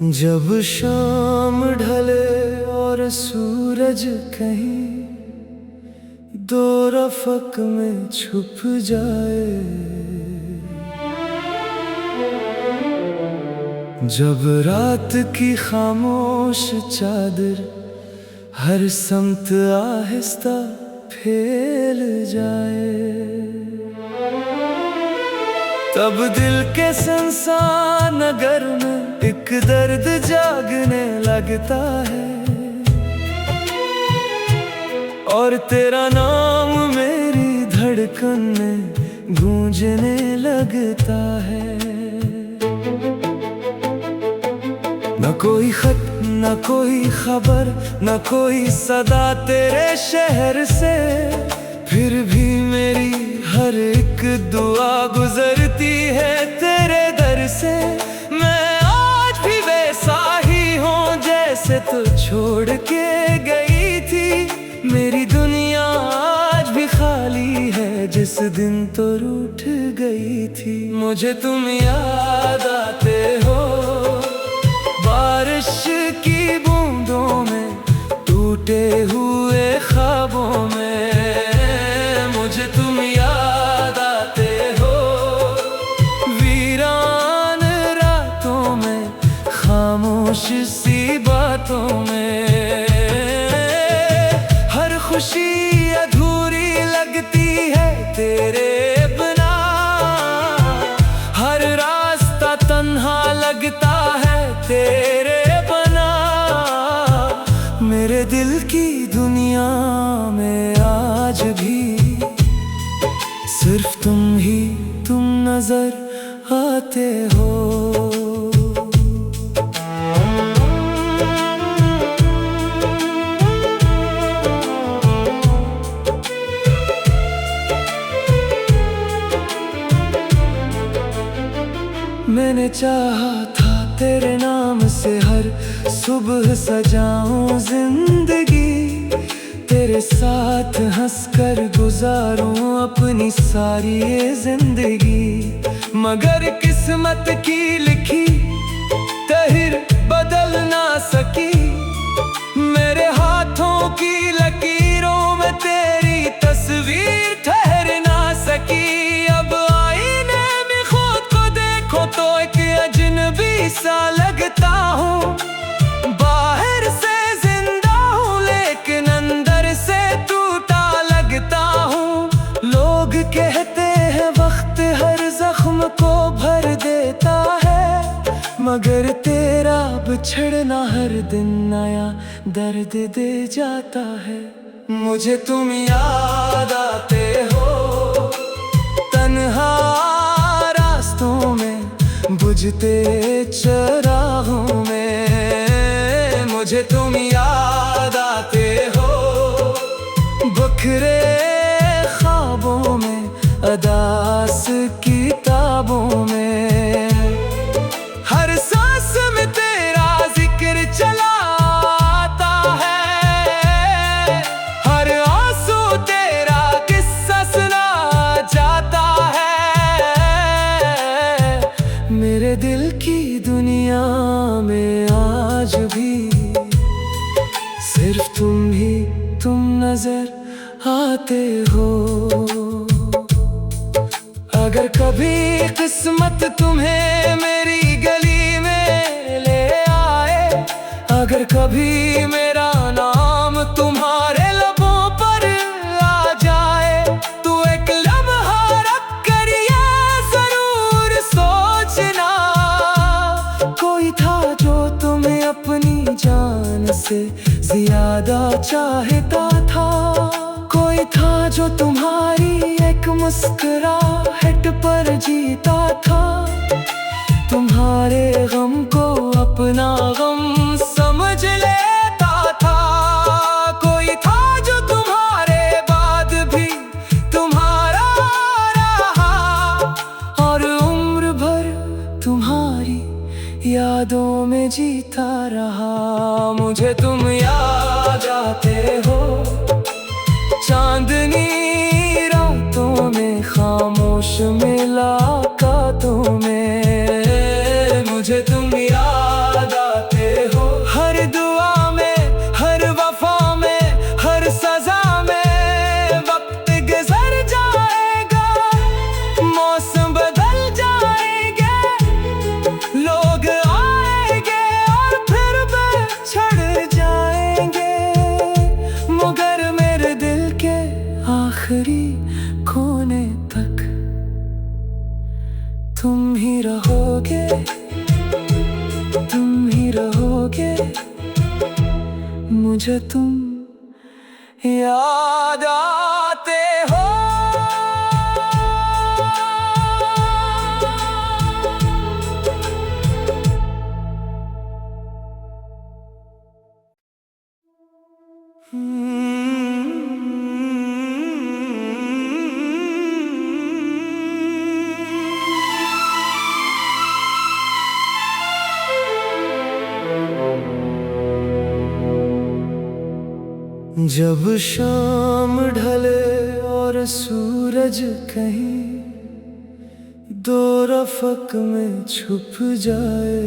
जब शाम ढले और सूरज कहीं दो रफक में छुप जाए, जब रात की खामोश चादर हर समत आहिस्ता फैल जाए, तब दिल के संसार नगर में एक दर्द जागने लगता है और तेरा नाम मेरी धड़कन में गूंजने लगता है। न कोई खत, न कोई खबर, न कोई सदा तेरे शहर से, फिर भी मेरी हर एक दुआ गुजरती है तेरे दर से। मैं आज भी वैसा ही हूँ जैसे तू छोड़ के गई थी, मेरी दुनिया आज भी खाली है जिस दिन तो रूठ गई थी। मुझे तुम याद आते हो बारिश की बूंदों में, टूटे हुए ख्वाबों में, मुझे तुम याद आते हो वीरान रातों में, खामोश सी बातों में। हर खुशी अधूरी लगती है तेरे बिना, हर रास्ता तन्हा लगता है तेरे बिना। मेरे दिल की दुनिया में आज भी सिर्फ तुम नजर आते हो। मैंने चाहा था तेरे नाम से हर सुबह सजाऊं जिंदगी, तेरे साथ हंसकर गुजारूं अपनी सारी ये जिंदगी। मगर किस्मत की लिखी तहरीर बदल ना सकी, मेरे हाथों की लकीरों में तेरी तस्वीर ठहर ना सकी। अब आईने में खुद को देखो तो एक अजनबी सा लगता हूँ, बाहर से जिंदा हूँ लेकिन अंदर से टूटा लगता हूँ। लोग कहते हैं वक्त हर जख्म को भर देता है, मगर तेरा बिछड़ना हर दिन नया दर्द दे जाता है। मुझे तुम याद आते हो तन्हा रास्तों में, बुझते चराहों में, मुझे तुम याद आते हो बिखरे ख्वाबों में, अदास किताबों में। हर सांस में तेरा जिक्र चला आता है, हर आंसू तेरा किस्सा सुना जाता है। मेरे दिल की दुनिया में आज भी सिर्फ तुम नजर आते हो। अगर कभी किस्मत तुम्हें मेरी गली में ले आए, अगर कभी मेरा नाम तुम्हारे लबों पर आ जाए, तो एक लम्हा रख कर ये जरूर सोचना, कोई था जो तुम्हें अपनी जान से ज्यादा चाहता था, कोई था जो तुम्हारी एक मुस्कुराहट पर जीता था, तुम्हारे गम को अपना गम समझ लेता था, कोई था जो तुम्हारे बाद भी तुम्हारा रहा और उम्र भर तुम्हारी यादों में जीता रहा। मुझे तुम याद आते हो चांदनी रातों में, खामोश मुलाकातों में, मुझे तुम याद मुझे तुम याद आते हो। जब शाम ढले और सूरज कहीं दो रफ़क़ में छुप जाए,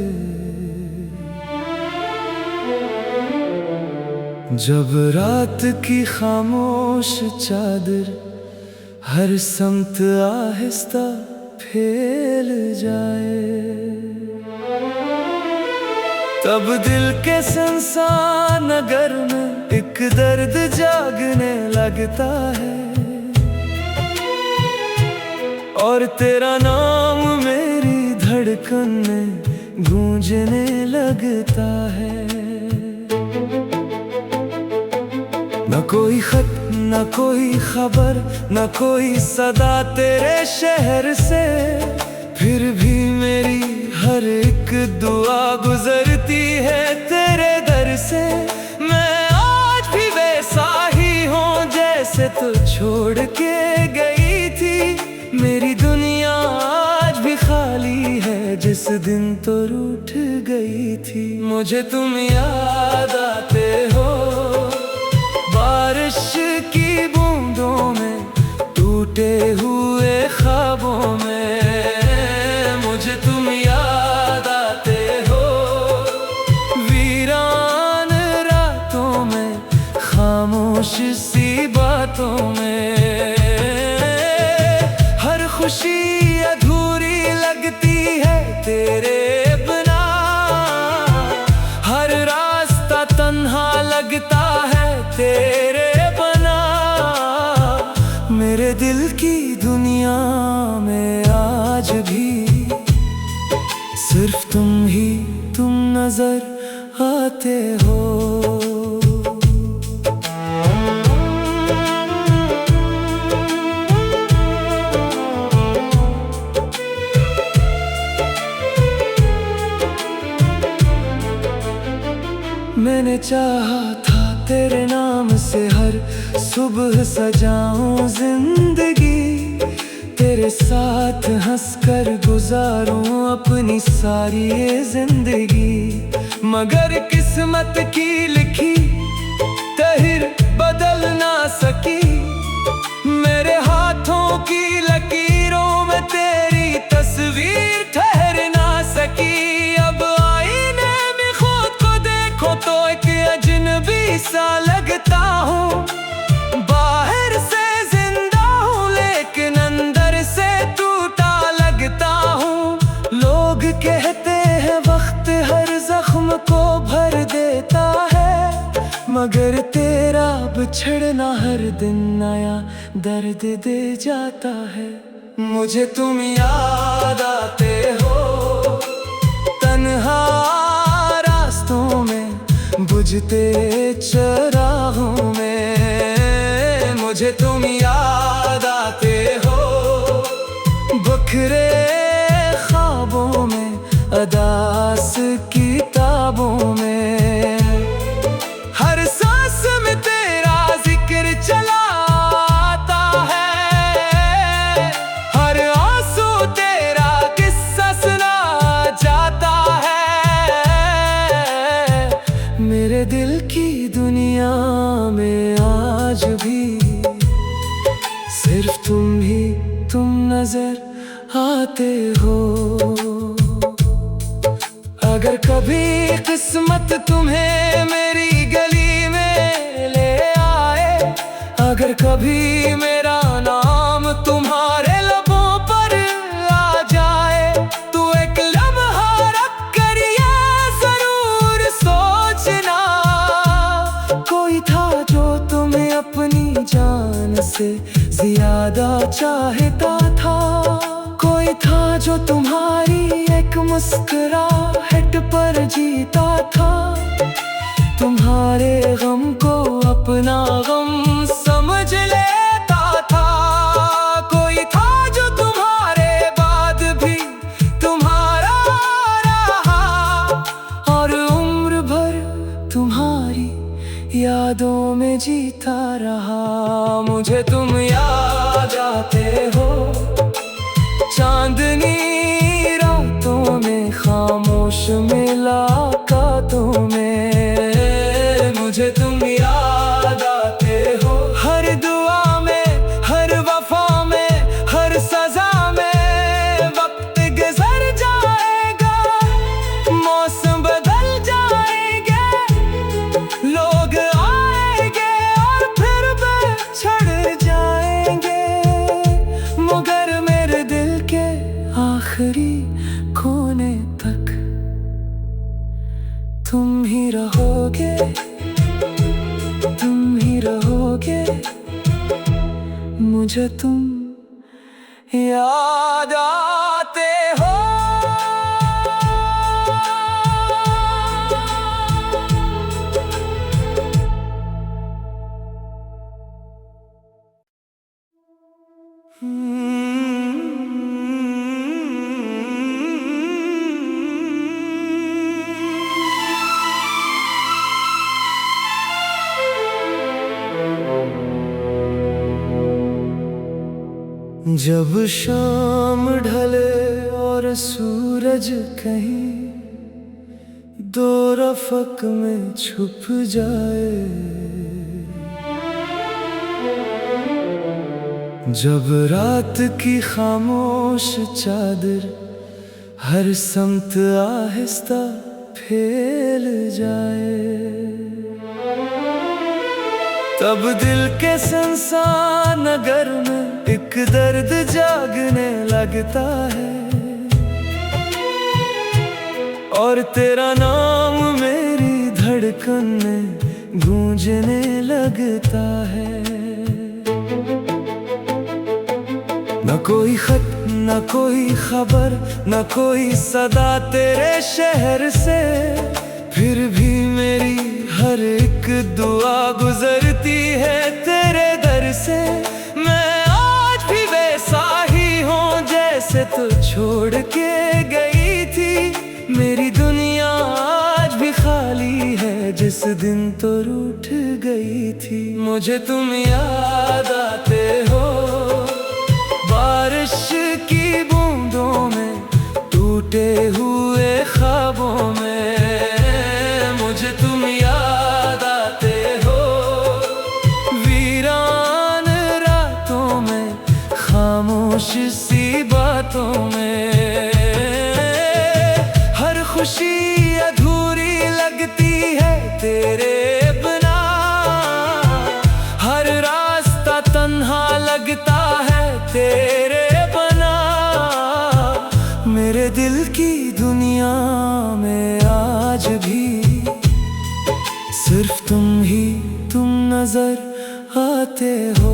जब रात की खामोश चादर हर समत आहिस्ता फैल जाए, तब दिल के संसार नगर में एक दर्द जागने लगता है, और तेरा नाम मेरी धड़कन में गूंजने लगता है। न कोई खत, न कोई खबर, न कोई सदा तेरे शहर से, फिर भी मेरी हर एक दुआ गुजरती है तेरे दर से। मैं आज भी वैसा ही हूँ जैसे तू छोड़ के गई थी, मेरी दुनिया आज भी खाली है जिस दिन तो रूठ गई थी। मुझे तुम याद आते हो बारिश की बूंदों में, टूटे हुए ख्वाबों में, मुझे तुम याद आते हो वीरान रातों में, खामोश सी बातों में। हर खुशी अधूरी लगती है तेरे बिना, हर रास्ता तन्हा लगता है तेरे बिना। मेरे दिल की दुनिया में आज भी सिर्फ तुम नजर आते हो। मैंने चाहा था तेरे नाम से हर सुबह सजाऊं जिंदगी, तेरे साथ हंसकर गुजारूं अपनी सारी ये जिंदगी। मगर किस्मत की लिखी तहरीर बदल ना सकी, मेरे हाथों की लकीरों में तेरी तस्वीर ठहर ना सकी। अब आईने में खुद को देखो तो एक अजनबी सा लगता हूँ, बाहर से जिंदा हूँ लेकिन अंदर से टूटा लगता हूँ। लोग कहते हैं वक्त हर जख्म को भर देता है, मगर तेरा बिछड़ना हर दिन नया दर्द दे जाता है। मुझे तुम याद आते हो तन्हा रास्तों में, बुझते चराहों में। मुझे तुम याद आते हो बिखरे ख्वाबों में, अदास किताबों में। हर सांस में तेरा जिक्र चला आता है, हर आंसू तेरा किस्सा सुना जाता है। मेरे दिल की दुनिया में आज भी सिर्फ तुम नजर आते हो। अगर कभी किस्मत तुम्हें मेरी गली में ले आए, अगर कभी मेरा नाम तुम्हारे लबों पर आ जाए, तो एक लम्हा रख कर ये जरूर सोचना, कोई था जो तुम्हें अपनी जान से ज्यादा चाहता था, कोई था जो तुम्हारी एक मुस्कुराहट पर जीता था। तुम्हारा तुम्हारे गम को अपना गम समझ लेता था। कोई था जो तुम्हारे बाद भी तुम्हारा रहा, और उम्र भर तुम्हारी यादों में जीता रहा। मुझे तुम याद आते हो चांदनी रातों में, खामोश मुलाकातों में। मुझे तुम याद आते हो हर दुआ में, हर वफा में, हर सजा में। वक्त गुजर जाएगा, मौसम बदल जाएंगे, लोग आएंगे और फिर बिछड़ जाएंगे, मगर मेरे दिल के आखिरी कोने तक तुम ही रहोगे, तुम ही रहोगे। मुझे तुम याद आते हो। जब शाम ढले और सूरज कहीं दो रफक में छुप जाए, जब रात की खामोश चादर हर समत आहिस्ता फैल जाए, तब दिल के संसार नगर में एक दर्द जागने लगता है, और तेरा नाम मेरी धड़कन में गूंजने लगता है। न कोई खत, न कोई खबर, न कोई सदा तेरे शहर से, फिर भी मेरी हर एक दुआ गुजरती है तेरे दर से। मैं आज भी वैसा ही हूँ जैसे तू छोड़ के गई थी, मेरी दुनिया आज भी खाली है जिस दिन तो रूठ गई थी। मुझे तुम याद आते हो बारिश की बूंदों में, टूटे हुए ख्वाबों में। मुझे तुम याद आते हो वीरान रातों में, खामोश सी बातों में। हर खुशी अधूरी लगती है तेरे बिना, हर रास्ता तन्हा लगता है तेरे बिना। मेरे दिल की दुनिया में आज भी सिर्फ तुम नजर आते हो।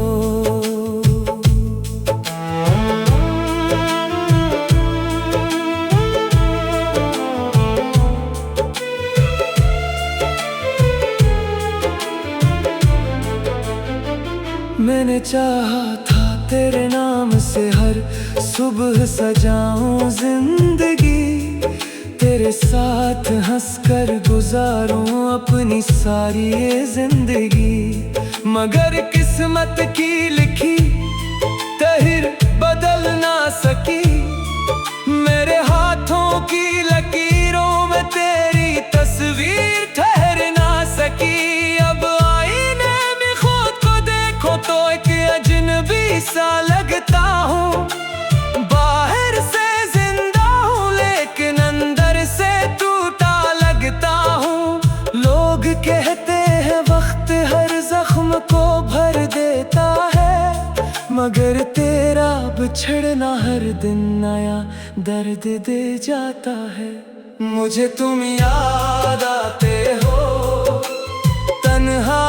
मैंने चाहा था तेरे नाम से हर सुबह सजाऊं जिंदगी, तेरे साथ हंसकर गुजारूं अपनी सारी ये जिंदगी। मगर किस्मत की लिखी तहर बदल ना सकी, मेरे हाथों की लकीरों में तेरी तस्वीर ठहर ना सकी। अब आईने में खुद को देखो तो एक अजनबी सा लगता हूँ, बाहर से जिंदा हूँ लेकिन अंदर से टूटा लगता हूँ। लोग कहते हैं वक्त हर जख्म को भर देता है, मगर तेरा बिछड़ना हर दिन नया दर्द दे जाता है। मुझे तुम याद आते हो तन्हा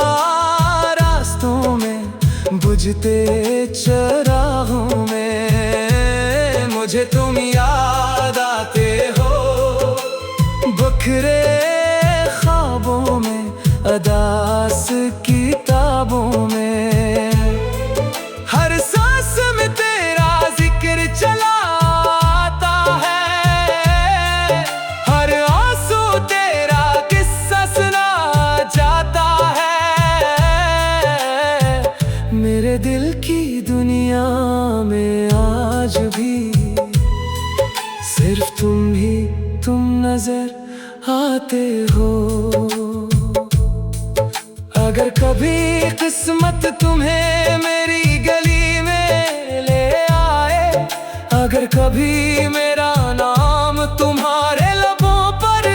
रास्तों में, बुझते चरागों में। मुझे तुम याद आते हो बिखरे ख्वाबों में, अदास किताबों में। हर सांस में तेरा जिक्र चला आता है, हर आंसू तेरा किस्सा सुना जाता है। मेरे दिल की दुनिया में आज भी सिर्फ तुम नजर आते हो। अगर कभी किस्मत तुम्हें मेरी गली में ले आए, अगर कभी मेरा नाम तुम्हारे लबों पर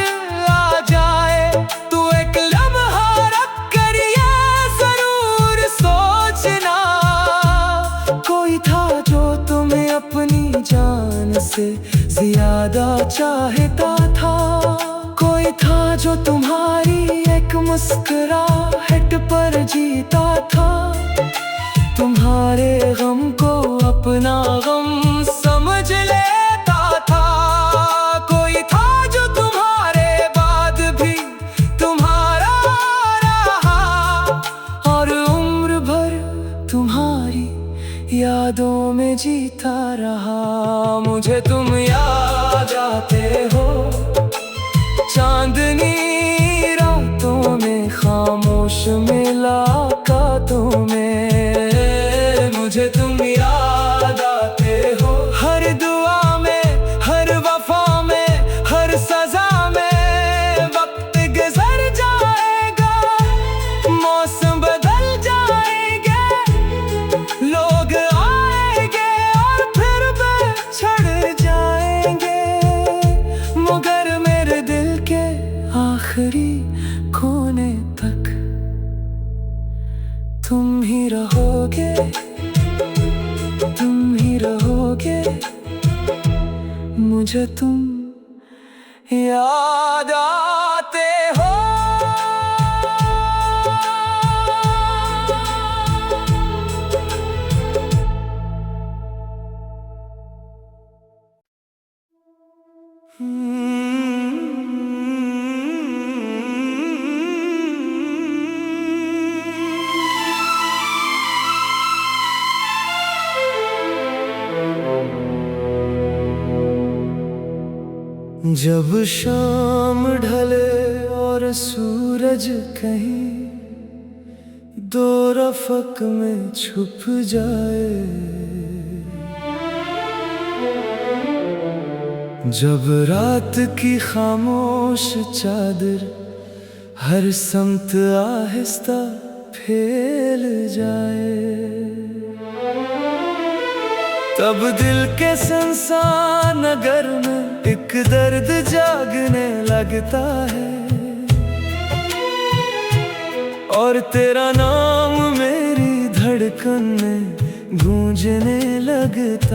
आ जाए, तो एक लम्हा रख कर ये जरूर सोचना, कोई था जो तुम्हें अपनी जान से ज्यादा चाहता था। कोई था जो तुम्हारी एक मुस्कुराहट पर जीता था, तुम्हारे गम को अपना गम समझ लेता था। कोई था जो तुम्हारे बाद भी तुम्हारा रहा, और उम्र भर तुम्हारी यादों में जीता रहा। मुझे तुम याद आते हो चांदनी रातों में, खामोश मुलाकातों में। मुझे तुम याद आते हो हर दुआ में, हर वफा में, हर सजा में। वक्त गुजर जाएगा, मौसम बदल जाएंगे, लोग आएंगे और फिर बिछड़ जाएंगे, मगर मेरे दिल के आखिरी कोने तक तुम ही रहोगे, तुम ही रहोगे। मुझे तुम याद आते हो। जब शाम ढले और सूरज कहीं दो रफ़क़ में छुप जाए, जब रात की खामोश चादर हर समत आहिस्ता फैल जाए, तब दिल के संसान नगर में एक दर्द जागने लगता है, और तेरा नाम मेरी धड़कन में गूंजने लगता।